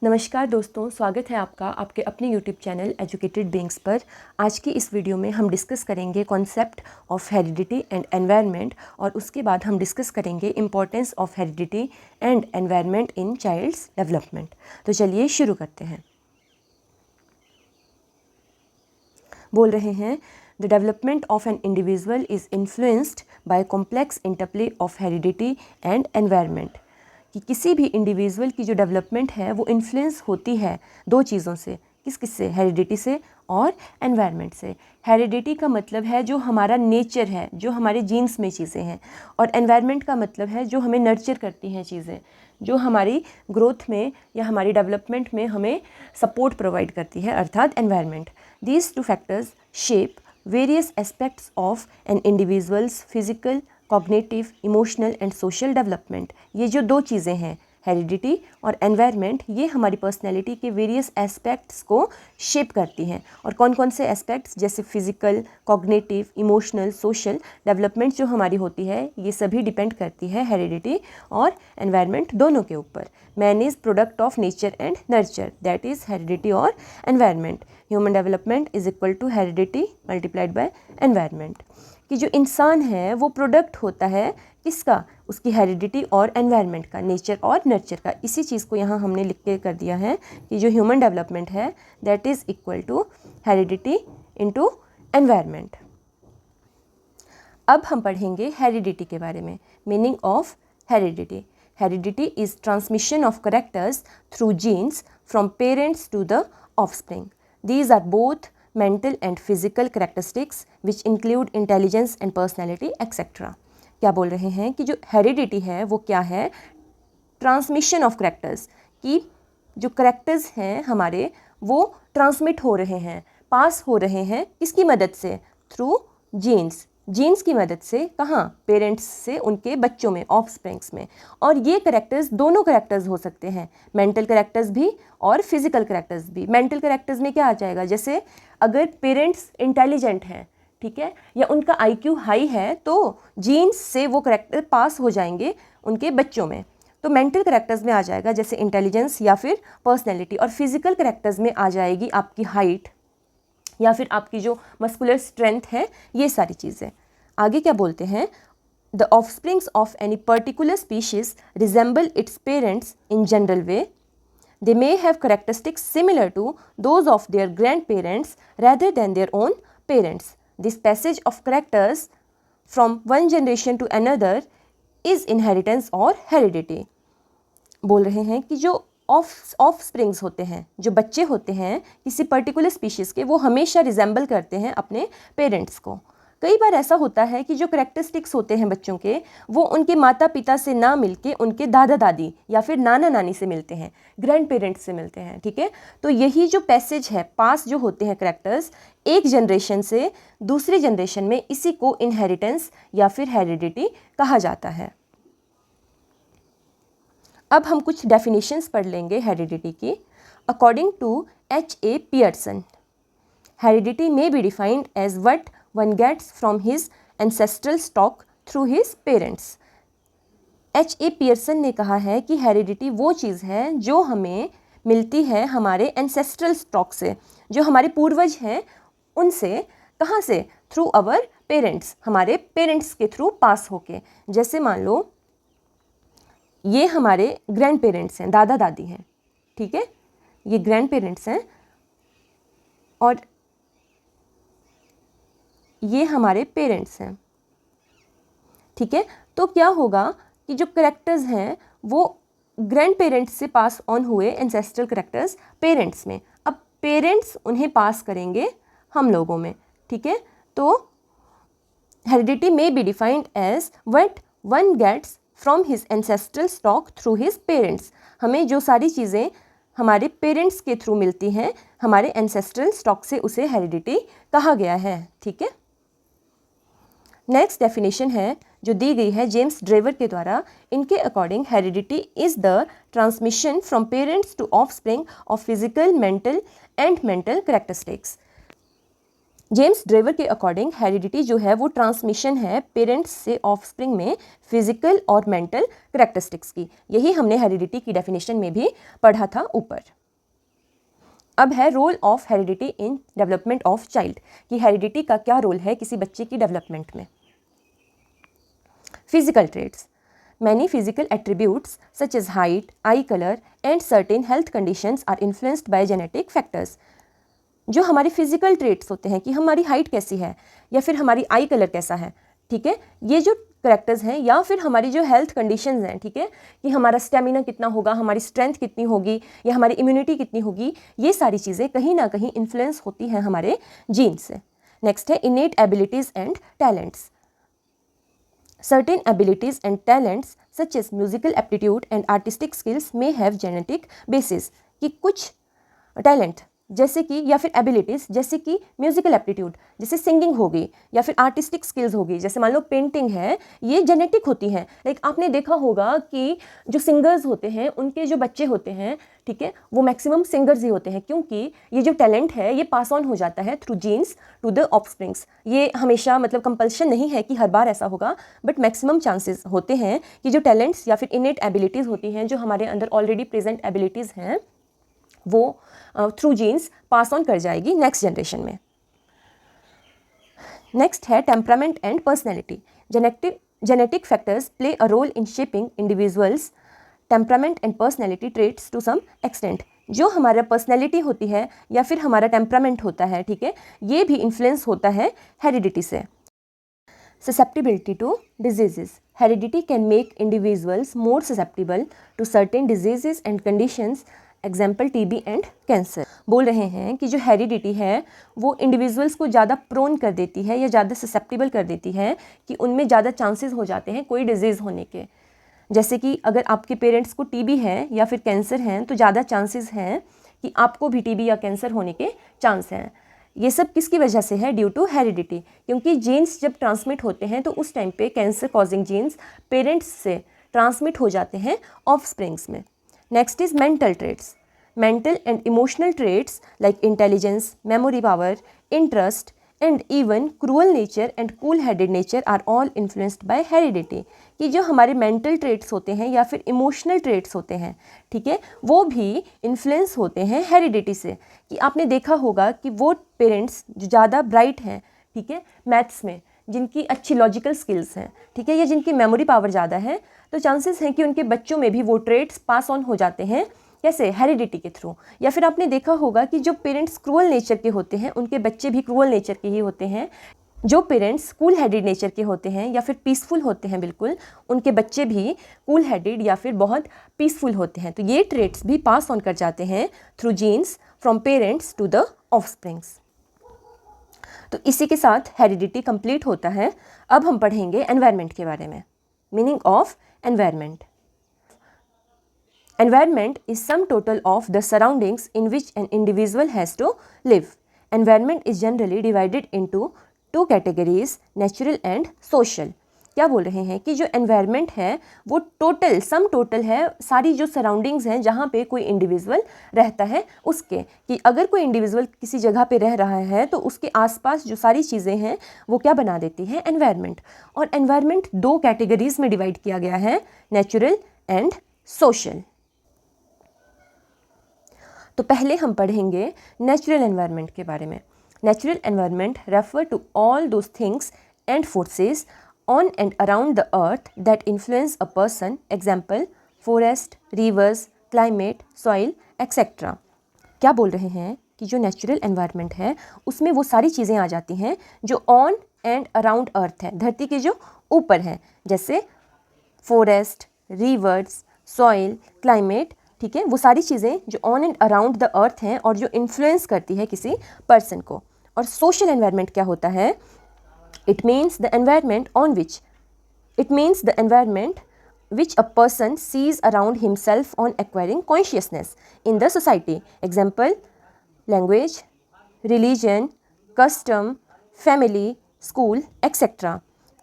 नमस्कार दोस्तों, स्वागत है आपका आपके अपने यूट्यूब चैनल एजुकेटेड बीइंग्स पर। आज की इस वीडियो में हम डिस्कस करेंगे concept of heredity and environment और उसके बाद हम डिस्कस करेंगे importance of heredity and environment in child's development. तो चलिए शुरू करते हैं। बोल रहे हैं the development of an individual is influenced by complex interplay of heredity and environment. कि किसी भी इंडिविजुअल की जो डेवलपमेंट है वो इन्फ्लुएंस होती है दो चीज़ों से, किस से, हेरिडिटी से और एनवायरनमेंट से। हेरिडिटी का मतलब है जो हमारा नेचर है, जो हमारे जीन्स में चीज़ें हैं, और एनवायरनमेंट का मतलब है जो हमें नर्चर करती हैं चीज़ें, जो हमारी ग्रोथ में या हमारी डेवलपमेंट में हमें सपोर्ट प्रोवाइड करती है, अर्थात environment. These two factors shape various aspects of an individual's physical, cognitive, emotional and social development. ये जो दो चीज़ें हैं, हेरिडिटी और एनवायरनमेंट, ये हमारी पर्सनैलिटी के वेरियस एस्पेक्ट्स को शेप करती हैं। और कौन कौन से एस्पेक्ट्स, जैसे physical, cognitive, emotional, social development जो हमारी होती है, ये सभी डिपेंड करती है हेरिडिटी और एनवायरनमेंट दोनों के ऊपर। Man is product of nature and nurture, that is heredity और environment. Human development is equal to heredity multiplied by environment. कि जो इंसान है वो प्रोडक्ट होता है किसका, उसकी हेरिडिटी और एनवायरनमेंट का, नेचर और नर्चर का। इसी चीज़ को यहाँ हमने लिख के कर दिया है कि जो ह्यूमन डेवलपमेंट है that is equal to heredity into environment. अब हम पढ़ेंगे हेरिडिटी के बारे में। Meaning of heredity. Heredity is transmission of characters through genes from parents to the offspring. These are both mental and physical characteristics which include intelligence and personality etc. क्या बोल रहे हैं कि जो हेरिडिटी है वो क्या है, ट्रांसमिशन ऑफ करेक्टर्स, कि जो करेक्टर्स हैं हमारे वो ट्रांसमिट हो रहे हैं, पास हो रहे हैं, किसकी मदद से, थ्रू जीन्स, जीन्स की मदद से। कहाँ, पेरेंट्स से उनके बच्चों में, ऑफस्प्रिंग्स में। और ये करेक्टर्स, दोनों करेक्टर्स हो सकते हैं, मेंटल करेक्टर्स भी और फिजिकल करेक्टर्स भी। मेंटल करेक्टर्स में क्या आ जाएगा, जैसे अगर पेरेंट्स इंटेलिजेंट हैं, ठीक है, या उनका आईक्यू हाई है, तो जीन्स से वो करेक्टर पास हो जाएंगे उनके बच्चों में, तो मेंटल करेक्टर्स में आ जाएगा जैसे इंटेलिजेंस या फिर पर्सनैलिटी। और फिजिकल करेक्टर्स में आ जाएगी आपकी हाइट या फिर आपकी जो मस्कुलर स्ट्रेंथ है, ये सारी चीज़ें। आगे क्या बोलते हैं, the offsprings of any particular species resemble its parents in general way. They may have characteristics similar to those of their grandparents rather than their own parents. This passage of characters from one generation to another is inheritance or heredity. बोल रहे हैं कि जो offsprings होते हैं, जो बच्चे होते हैं किसी पर्टिकुलर स्पीशीज़ के, वो हमेशा रिजेंबल करते हैं अपने पेरेंट्स को। कई बार ऐसा होता है कि जो करेक्टरिस्टिक्स होते हैं बच्चों के, वो उनके माता पिता से ना मिलके उनके दादा दादी या फिर नाना नानी से मिलते हैं, ग्रैंड पेरेंट्स से मिलते हैं, ठीक है। तो यही जो पैसेज है, पास जो होते हैं करेक्टर्स एक जनरेशन से दूसरे जनरेशन में, इसी को इनहेरिटेंस या फिर हेरिडिटी कहा जाता है। अब हम कुछ डेफिनेशंस पढ़ लेंगे हेरिडिटी की। According to H.A. Pearson, heredity may be defined as what one gets from his ancestral stock through his parents. H.A. Pearson ने कहा है कि हेरिडिटी वो चीज़ है जो हमें मिलती है हमारे एंसेस्ट्रल स्टॉक से, जो हमारे पूर्वज हैं उनसे। कहाँ से, थ्रू अवर पेरेंट्स, हमारे पेरेंट्स के थ्रू पास होके। जैसे मान लो ये हमारे ग्रैंड पेरेंट्स हैं, दादा दादी हैं, ठीक है, ये ग्रैंड पेरेंट्स हैं और ये हमारे पेरेंट्स हैं, ठीक है। तो क्या होगा कि जो करेक्टर्स हैं वो ग्रैंड पेरेंट्स से पास ऑन हुए, एंसेस्ट्रल करेक्टर्स पेरेंट्स में। अब पेरेंट्स उन्हें पास करेंगे हम लोगों में, ठीक है। तो heredity may be defined as what one gets from his ancestral stock through his parents. हमें जो सारी चीज़ें हमारे पेरेंट्स के थ्रू मिलती हैं, हमारे एंसेस्ट्रल स्टॉक से, उसे हेरिडिटी कहा गया है, ठीक है। नेक्स्ट डेफिनेशन है जो दी गई है जेम्स ड्रेवर के द्वारा। इनके according heredity is the transmission from parents to offspring of physical, mental and mental characteristics. James Drever के अकॉर्डिंग हेरिडिटी जो है वो ट्रांसमिशन है पेरेंट्स से ऑफस्प्रिंग में फिजिकल और मेंटल करेक्टरिस्टिक्स की। यही हमने हेरिडिटी की डेफिनेशन में भी पढ़ा था ऊपर। अब है role of heredity in development of child, कि हेरिडिटी का क्या रोल है किसी बच्चे की डेवलपमेंट में। Physical traits, many physical attributes such as height, eye colour and certain health conditions are influenced by genetic factors. जो हमारे फिजिकल ट्रेट्स होते हैं कि हमारी हाइट कैसी है या फिर हमारी आई कलर कैसा है, ठीक है, ये जो करेक्टर्स हैं, या फिर हमारी जो हेल्थ कंडीशंस हैं, ठीक है, कि हमारा स्टेमिना कितना होगा, हमारी स्ट्रेंथ कितनी होगी या हमारी इम्यूनिटी कितनी होगी, ये सारी चीज़ें कहीं ना कहीं इन्फ्लुएंस होती हैं हमारे जीन से। नेक्स्ट है इनेट abilities and talents. Certain abilities and talents such as musical aptitude and artistic skills may have genetic basis, कि कुछ टैलेंट जैसे कि या फिर एबिलिटीज़ जैसे कि म्यूजिकल एप्टीट्यूड जैसे सिंगिंग होगी या फिर आर्टिस्टिक स्किल्स होगी, जैसे मान लो पेंटिंग है, ये जेनेटिक होती हैं। लाइक आपने देखा होगा कि जो सिंगर्स होते हैं उनके जो बच्चे होते हैं, ठीक है, वो मैक्सिमम सिंगर्स ही होते हैं, क्योंकि ये जो टैलेंट है ये पास ऑन हो जाता है through genes to the offsprings. ये हमेशा मतलब कंपल्शन नहीं है कि हर बार ऐसा होगा, बट मैक्सिमम चांसेस होते हैं कि जो टैलेंट्स या फिर इनेट एबिलिटीज़ होती हैं, जो हमारे अंदर ऑलरेडी प्रेजेंट एबिलिटीज़ हैं, वो थ्रू जीन्स पास ऑन कर जाएगी नेक्स्ट जनरेशन में। नेक्स्ट है temperament and personality. Genetic factors play a role in shaping individuals temperament and personality traits to some extent. जो हमारा पर्सनैलिटी होती है या फिर हमारा टेम्परामेंट होता है, ठीक है, ये भी इन्फ्लुएंस होता है हेरिडिटी से। Susceptibility to diseases. Heredity can make individuals more susceptible to certain diseases and conditions, example TB and cancer. बोल रहे हैं कि जो हेरिडिटी है वो इंडिविजुअल्स को ज़्यादा प्रोन कर देती है या ज़्यादा ससेप्टिबल कर देती है कि उनमें ज़्यादा चांसेस हो जाते हैं कोई डिजीज़ होने के। जैसे कि अगर आपके पेरेंट्स को TB है या फिर कैंसर हैं तो ज़्यादा चांसेस हैं कि आपको भी TB या कैंसर होने के चांस हैं। ये सब किसकी वजह से है? ड्यू टू हेरिडिटी, क्योंकि जीन्स जब ट्रांसमिट होते हैं तो उस टाइम पे कैंसर कॉजिंग जीन्स पेरेंट्स से ट्रांसमिट हो जाते हैं ऑफस्प्रिंग्स में। Next is mental traits. Mental and emotional traits like intelligence, memory power, interest and even cruel nature and cool headed nature are all influenced by heredity. कि जो हमारे mental traits होते हैं या फिर इमोशनल ट्रेट्स होते हैं, ठीक है, वो भी इन्फ्लुएंस होते हैं हेरिडिटी से। कि आपने देखा होगा कि वो पेरेंट्स जो ज़्यादा ब्राइट हैं, ठीक है, मैथ्स में, जिनकी अच्छी लॉजिकल स्किल्स हैं, ठीक है, या जिनकी मेमोरी पावर ज़्यादा है, तो चांसेस हैं कि उनके बच्चों में भी वो ट्रेट्स पास ऑन हो जाते हैं। कैसे? हेरिडिटी के थ्रू। या फिर आपने देखा होगा कि जो पेरेंट्स क्रूअल नेचर के होते हैं उनके बच्चे भी क्रूअल नेचर के ही होते हैं। जो पेरेंट्स कूल हेडेड नेचर के होते हैं या फिर पीसफुल होते हैं बिल्कुल, उनके बच्चे भी कूल हेडेड या फिर बहुत पीसफुल होते हैं। तो ये ट्रेट्स भी पास ऑन कर जाते हैं through genes from parents to the offsprings. तो इसी के साथ हेरिडिटी कंप्लीट होता है। अब हम पढ़ेंगे एनवायरनमेंट के बारे में। Meaning of environment. Environment is sum total of the surroundings in which an individual has to live. Environment is generally divided into two categories, natural and social. क्या बोल रहे हैं कि जो environment है वो टोटल सम टोटल है सारी जो सराउंडिंग्स हैं जहाँ पे कोई इंडिविजुअल रहता है उसके। कि अगर कोई इंडिविजुअल किसी जगह पे रह रहा है तो उसके आसपास जो सारी चीज़ें हैं वो क्या बना देती हैं? एनवायरनमेंट। और एनवायरनमेंट दो कैटेगरीज में डिवाइड किया गया है, नेचुरल एंड सोशल। तो पहले हम पढ़ेंगे नेचुरल एनवायरनमेंट के बारे में। Natural environment refer to all those things and forces on and around the earth that influence a person, example forest, rivers, climate, soil etcetera. क्या बोल रहे हैं कि जो नेचुरल एनवायरनमेंट है उसमें वो सारी चीज़ें आ जाती हैं जो ऑन एंड अराउंड अर्थ है, धरती के जो ऊपर हैं, जैसे फॉरेस्ट, रिवर्स, सॉइल, क्लाइमेट, ठीक है, वो सारी चीज़ें जो ऑन एंड अराउंड द अर्थ हैं और जो इन्फ्लुएंस करती है किसी पर्सन को। और सोशल एनवायरनमेंट क्या होता है? It means the environment which a person sees around himself on acquiring consciousness in the society, example language, religion, custom, family, school, etc.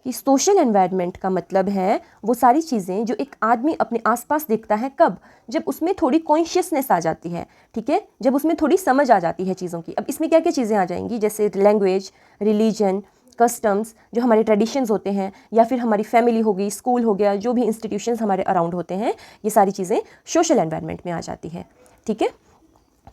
कि सोशल एनवायरनमेंट का मतलब है वो सारी चीज़ें जो एक आदमी अपने आसपास देखता है, कब? जब उसमें थोड़ी कॉन्शियसनेस आ जाती है, ठीक है, जब उसमें थोड़ी समझ आ जाती है चीज़ों की। अब इसमें क्या क्या चीज़ें आ जाएंगी, जैसे लैंग्वेज, रिलीजन, कस्टम्स, जो हमारे ट्रेडिशंस होते हैं, या फिर हमारी फैमिली होगी, स्कूल हो गया, जो भी इंस्टीट्यूशंस हमारे अराउंड होते हैं, ये सारी चीज़ें सोशल एनवायरनमेंट में आ जाती है, ठीक है।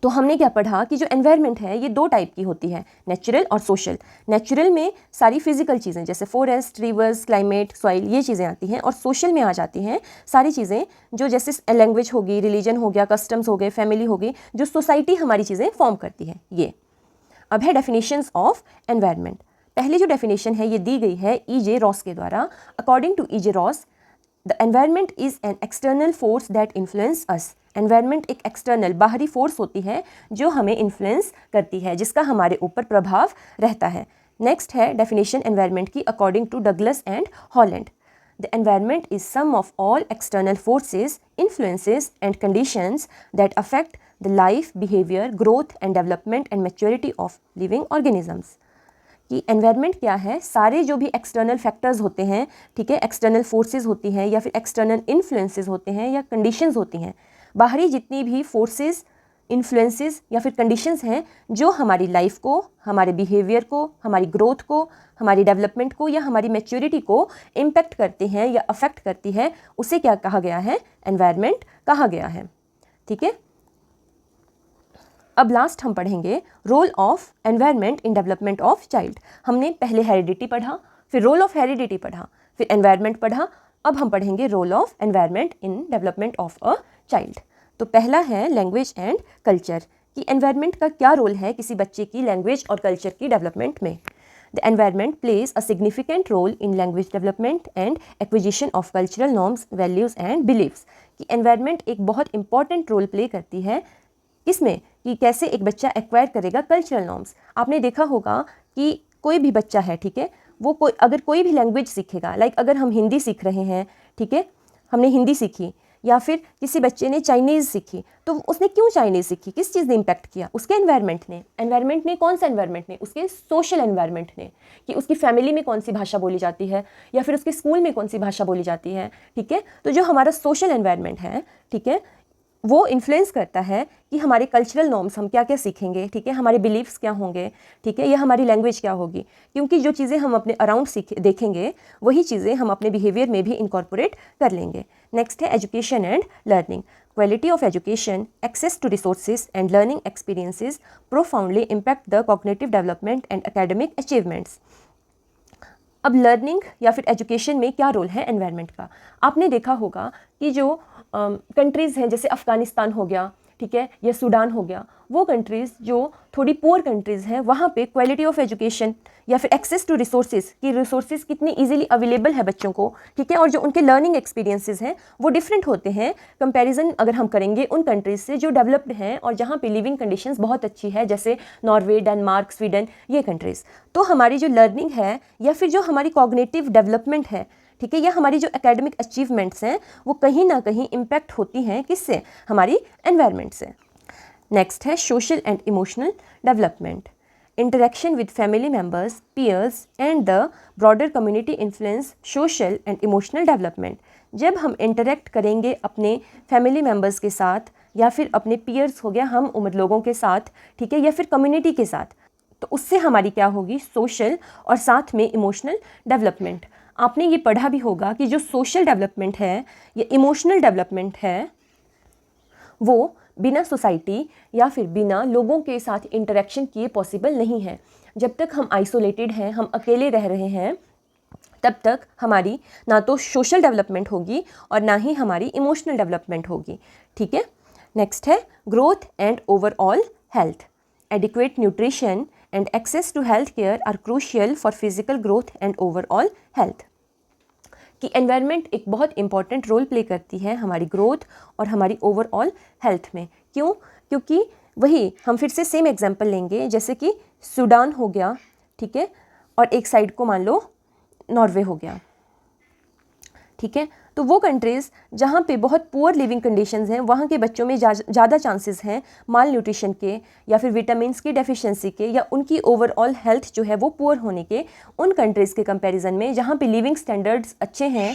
तो हमने क्या पढ़ा कि जो एनवायरनमेंट है ये दो टाइप की होती है, नेचुरल और सोशल। नेचुरल में सारी फिजिकल चीज़ें जैसे फॉरेस्ट, रिवर्स, क्लाइमेट, सॉइल, ये चीज़ें आती हैं, और सोशल में आ जाती हैं सारी चीज़ें जो जैसे लैंग्वेज होगी, रिलीजन हो गया, कस्टम्स हो गए, फैमिली होगी, जो सोसाइटी हमारी चीज़ें फॉर्म करती है। ये अब है डेफिनेशंस ऑफ एनवायरनमेंट। पहली जो डेफिनेशन है ये दी गई है E.J. रॉस के द्वारा। According to E.J. Ross, the environment is an external force that influence us. Environment एक एक्सटर्नल, बाहरी फोर्स होती है जो हमें इन्फ्लुएंस करती है, जिसका हमारे ऊपर प्रभाव रहता है। नेक्स्ट है डेफिनेशन एनवायरनमेंट की according to Douglas and Holland. The environment is sum of all external forces, influences and conditions that affect the life, behavior, growth and development and maturity of living organisms. कि environment क्या है, सारे जो भी external factors होते हैं, ठीक है, एक्सटर्नल फोर्सेस होती हैं या फिर एक्सटर्नल इन्फ्लुएंसेस होते हैं या कंडीशंस होती हैं, बाहरी जितनी भी फोर्सेस, इन्फ्लुएंसेस या फिर कंडीशंस हैं जो हमारी लाइफ को, हमारे बिहेवियर को, हमारी ग्रोथ को, हमारी डेवलपमेंट को या हमारी मैच्योरिटी को इम्पैक्ट करते हैं या अफेक्ट करती है, उसे क्या कहा गया है, एनवायरनमेंट कहा गया है, ठीक है। अब लास्ट हम पढ़ेंगे role of environment in development of child. हमने पहले हेरिडिटी पढ़ा, फिर रोल ऑफ हेरिडिटी पढ़ा, फिर एनवायरनमेंट पढ़ा, अब हम पढ़ेंगे role of environment in development of a child. तो पहला है लैंग्वेज एंड कल्चर, कि एनवायरनमेंट का क्या रोल है किसी बच्चे की लैंग्वेज और कल्चर की डेवलपमेंट में। The environment plays a significant role in language development and acquisition of cultural norms, values and beliefs. कि एनवायरनमेंट एक बहुत इंपॉर्टेंट रोल प्ले करती है किसमें, कि कैसे एक बच्चा एक्वायर करेगा कल्चरल नॉर्म्स। आपने देखा होगा कि कोई भी बच्चा है, ठीक है, वो अगर कोई भी लैंग्वेज सीखेगा, लाइक अगर हम हिंदी सीख रहे हैं, ठीक है, हमने हिंदी सीखी, या फिर किसी बच्चे ने चाइनीज़ सीखी, तो उसने क्यों चाइनीज़ सीखी, किस चीज़ ने इम्पैक्ट किया, उसके एनवायरनमेंट ने। एनवायरनमेंट ने कौन सा एनवायरनमेंट ने, उसके सोशल एनवायरनमेंट ने, कि उसकी फैमिली में कौन सी भाषा बोली जाती है या फिर उसके स्कूल में कौन सी भाषा बोली जाती है, ठीक है। तो जो हमारा सोशल एनवायरनमेंट है, ठीक है, वो इन्फ्लुएंस करता है कि हमारे कल्चरल नॉर्म्स हम क्या क्या सीखेंगे, ठीक है, हमारे बिलीव्स क्या होंगे, ठीक है, या हमारी लैंग्वेज क्या होगी। क्योंकि जो चीज़ें हम अपने अराउंड देखेंगे वही चीज़ें हम अपने बिहेवियर में भी इनकॉर्पोरेट कर लेंगे। नेक्स्ट है education and learning. Quality of education, access to resources and learning experiences profoundly impact the cognitive development and academic achievements. अब लर्निंग या फिर एजुकेशन में क्या रोल है एनवायरनमेंट का। आपने देखा होगा कि जो कंट्रीज़ हैं, जैसे अफ़गानिस्तान हो गया, ठीक है, या सूडान हो गया, वो कंट्रीज़ जो थोड़ी पुअर कंट्रीज़ हैं, वहाँ पे क्वालिटी ऑफ एजुकेशन या फिर एक्सेस टू रिसोर्सेज, कि रिसोर्सेज कितनी इजीली अवेलेबल है बच्चों को, ठीक है, और जो उनके लर्निंग एक्सपीरियंसेस हैं वो डिफरेंट होते हैं कंपैरिजन अगर हम करेंगे उन कंट्रीज़ से जो डेवलप्ड हैं और जहाँ पे लिविंग कंडीशंस बहुत अच्छी है, जैसे नॉर्वे, डेनमार्क, स्वीडन, ये कंट्रीज़। तो हमारी जो लर्निंग है या फिर जो हमारी कॉग्निटिव डेवलपमेंट है, ठीक है, या हमारी जो एकेडमिक अचीवमेंट्स हैं, वो कहीं ना कहीं इम्पैक्ट होती हैं किससे, हमारी एनवायरनमेंट से। नेक्स्ट है social and emotional development. Interaction with family members, peers and the broader community influence social and emotional development. जब हम इंटरेक्ट करेंगे अपने फैमिली मेम्बर्स के साथ या फिर अपने पीयर्स हो गया, हम उम्र लोगों के साथ, ठीक है, या फिर कम्युनिटी के साथ, तो उससे हमारी क्या होगी, सोशल और साथ में इमोशनल डेवलपमेंट। आपने ये पढ़ा भी होगा कि जो सोशल डेवलपमेंट है या इमोशनल डेवलपमेंट है वो बिना सोसाइटी या फिर बिना लोगों के साथ इंटरेक्शन किए पॉसिबल नहीं है। जब तक हम आइसोलेटेड हैं, हम अकेले रह रहे हैं, तब तक हमारी ना तो सोशल डेवलपमेंट होगी और ना ही हमारी इमोशनल डेवलपमेंट होगी, ठीक है। नेक्स्ट है growth and overall health. Adequate nutrition and access to health care are crucial for physical growth and overall health. कि एनवायरनमेंट एक बहुत इंपॉर्टेंट रोल प्ले करती है हमारी ग्रोथ और हमारी ओवरऑल हेल्थ में। क्यों? क्योंकि वही हम फिर से सेम एग्जांपल लेंगे, जैसे कि सूडान हो गया, ठीक है, और एक साइड को मान लो नॉर्वे हो गया, ठीक है। तो वो कंट्रीज़ जहाँ पे बहुत पुअर लिविंग कंडीशंस हैं, वहाँ के बच्चों में ज़्यादा चांसेस हैं माल न्यूट्रिशन के या फिर विटामिन्स की डेफिशिएंसी के या उनकी ओवरऑल हेल्थ जो है वो पुअर होने के, उन कंट्रीज़ के कंपैरिजन में जहाँ पे लिविंग स्टैंडर्ड्स अच्छे हैं,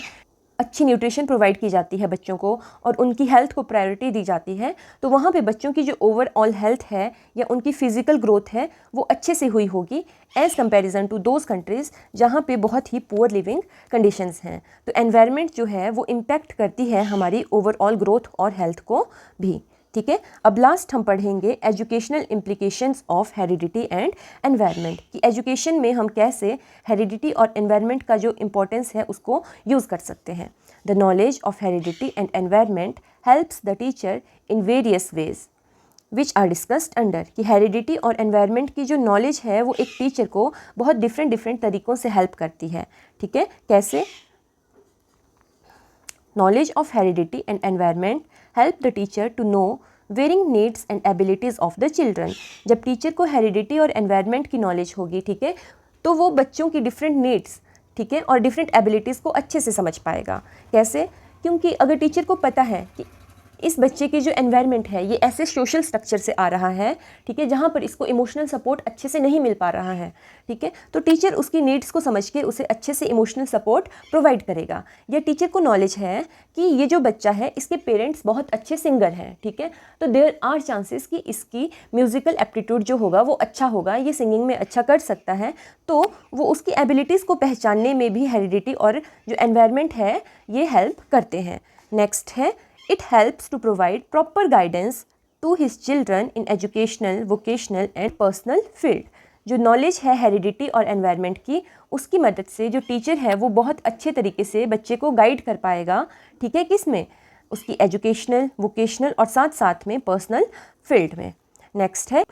अच्छी न्यूट्रिशन प्रोवाइड की जाती है बच्चों को और उनकी हेल्थ को प्रायोरिटी दी जाती है, तो वहाँ पे बच्चों की जो ओवरऑल हेल्थ है या उनकी फिजिकल ग्रोथ है वो अच्छे से हुई होगी as comparison to those countries जहाँ पे बहुत ही पुअर लिविंग कंडीशंस हैं। तो एनवायरनमेंट जो है वो इम्पैक्ट करती है हमारी ओवरऑल ग्रोथ और हेल्थ को भी। ठीक है, अब लास्ट हम पढ़ेंगे educational implications of heredity and environment, कि एजुकेशन में हम कैसे हेरिडिटी और एनवायरनमेंट का जो इम्पोर्टेंस है उसको यूज़ कर सकते हैं। The knowledge of heredity and environment helps the teacher in various ways which are discussed under, कि हेरिडिटी और एनवायरनमेंट की जो नॉलेज है वो एक टीचर को बहुत डिफरेंट तरीक़ों से हेल्प करती है। ठीक है, कैसे? Knowledge of heredity and environment help the teacher to know varying needs and abilities of the children। जब टीचर को हेरिडिटी और एनवायरनमेंट की नॉलेज होगी, ठीक है, तो वो बच्चों की डिफरेंट नीड्स, ठीक है, और डिफरेंट एबिलिटीज़ को अच्छे से समझ पाएगा। कैसे? क्योंकि अगर टीचर को पता है कि इस बच्चे की जो एनवायरनमेंट है ये ऐसे सोशल स्ट्रक्चर से आ रहा है, ठीक है, जहाँ पर इसको इमोशनल सपोर्ट अच्छे से नहीं मिल पा रहा है, ठीक है, तो टीचर उसकी नीड्स को समझ के उसे अच्छे से इमोशनल सपोर्ट प्रोवाइड करेगा। या टीचर को नॉलेज है कि ये जो बच्चा है इसके पेरेंट्स बहुत अच्छे सिंगर हैं, ठीक है, तो देयर आर चांसेस कि इसकी म्यूज़िकल एप्टीट्यूड जो होगा वो अच्छा होगा, ये सिंगिंग में अच्छा कर सकता है, तो वो उसकी एबिलिटीज़ को पहचानने में भी हेरिडिटी और जो एनवायरनमेंट है ये हेल्प करते हैं। नेक्स्ट है It helps to provide proper guidance to his children in educational, vocational and personal field। जो नॉलेज है हेरिडिटी और एनवायरनमेंट की, उसकी मदद से जो टीचर है वो बहुत अच्छे तरीके से बच्चे को गाइड कर पाएगा, ठीक है, किस में? उसकी एजुकेशनल, वोकेशनल और साथ साथ में पर्सनल फील्ड में। नेक्स्ट है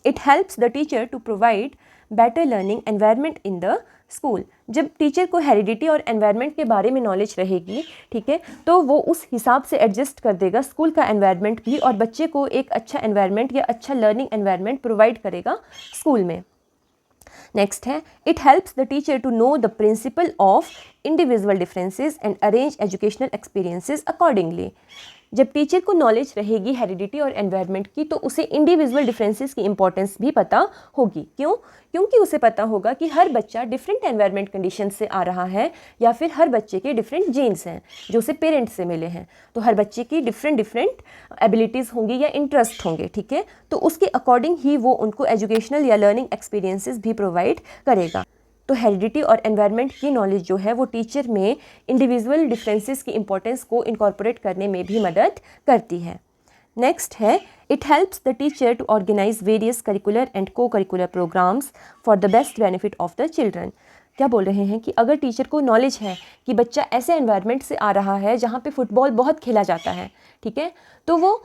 it helps the teacher to provide better learning environment in the school. जब टीचर को हेरिडिटी और एनवायरनमेंट के बारे में नॉलेज रहेगी, ठीक है, तो वो उस हिसाब से एडजस्ट कर देगा स्कूल का एनवायरनमेंट भी और बच्चे को एक अच्छा एनवायरनमेंट या अच्छा लर्निंग एनवायरनमेंट प्रोवाइड करेगा स्कूल में। नेक्स्ट है it helps the teacher to know the principle of individual differences and arrange educational experiences accordingly. जब टीचर को नॉलेज रहेगी हेरिडिटी और एनवायरनमेंट की, तो उसे इंडिविजुअल डिफरेंसेस की इंपॉर्टेंस भी पता होगी। क्यों? क्योंकि उसे पता होगा कि हर बच्चा डिफरेंट एनवायरनमेंट कंडीशन से आ रहा है या फिर हर बच्चे के डिफरेंट जीन्स हैं जो उसे पेरेंट्स से मिले हैं, तो हर बच्चे की डिफरेंट एबिलिटीज़ होंगी या इंटरेस्ट होंगे, ठीक है, तो उसके अकॉर्डिंग ही वो उनको एजुकेशनल या लर्निंग एक्सपीरियंसेस भी प्रोवाइड करेगा। तो हेरिडिटी और एनवायरनमेंट की नॉलेज जो है वो टीचर में इंडिविजुअल डिफरेंसेस की इंपॉर्टेंस को इनकॉर्पोरेट करने में भी मदद करती है। नेक्स्ट है it helps the teacher to organise various curricular and co curricular programs for the best benefit of the children. क्या बोल रहे हैं कि अगर टीचर को नॉलेज है कि बच्चा ऐसे एनवायरनमेंट से आ रहा है जहाँ पे फुटबॉल बहुत खेला जाता है, ठीक है, तो वो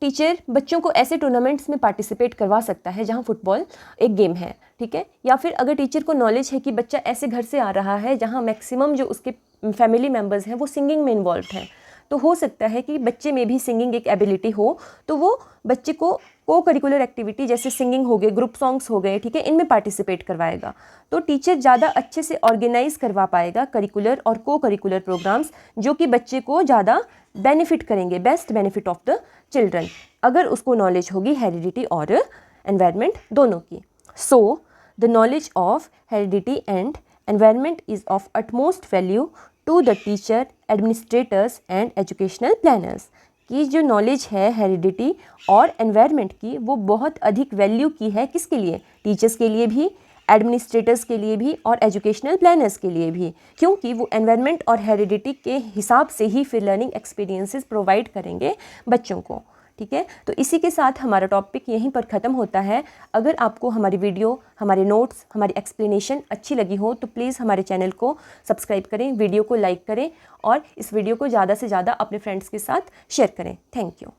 टीचर बच्चों को ऐसे टूर्नामेंट्स में पार्टिसिपेट करवा सकता है जहाँ फुटबॉल एक गेम है, ठीक है, या फिर अगर टीचर को नॉलेज है कि बच्चा ऐसे घर से आ रहा है जहाँ मैक्सिमम जो उसके फैमिली मेम्बर्स हैं वो सिंगिंग में इन्वॉल्व हैं, तो हो सकता है कि बच्चे में भी सिंगिंग एक एबिलिटी हो, तो वो बच्चे को करिकुलर एक्टिविटी जैसे सिंगिंग हो गए, ग्रुप सॉन्ग्स हो गए, ठीक है, इनमें पार्टिसिपेट करवाएगा, तो टीचर ज़्यादा अच्छे से ऑर्गेनाइज करवा पाएगा करिकुलर और को करिकुलर प्रोग्राम्स जो कि बच्चे को ज़्यादा बेनिफिट करेंगे, best benefit of the children, अगर उसको नॉलेज होगी हेरिडिटी और एनवायरनमेंट दोनों की। So the knowledge of heredity and environment is of utmost value to the teacher, administrators and educational planners. की जो नॉलेज है हेरिडिटी और एनवायरनमेंट की वो बहुत अधिक वैल्यू की है, किसके लिए? टीचर्स के लिए भी, एडमिनिस्ट्रेटर्स के लिए भी और एजुकेशनल प्लानर्स के लिए भी, क्योंकि वो एनवायरनमेंट और हेरिडिटी के हिसाब से ही फिर लर्निंग एक्सपीरियंसेस प्रोवाइड करेंगे बच्चों को, ठीक है। तो इसी के साथ हमारा टॉपिक यहीं पर ख़त्म होता है। अगर आपको हमारी वीडियो, हमारे नोट्स, हमारी एक्सप्लेनेशन अच्छी लगी हो तो प्लीज़ हमारे चैनल को सब्सक्राइब करें, वीडियो को लाइक करें और इस वीडियो को ज़्यादा से ज़्यादा अपने फ्रेंड्स के साथ शेयर करें। Thank you.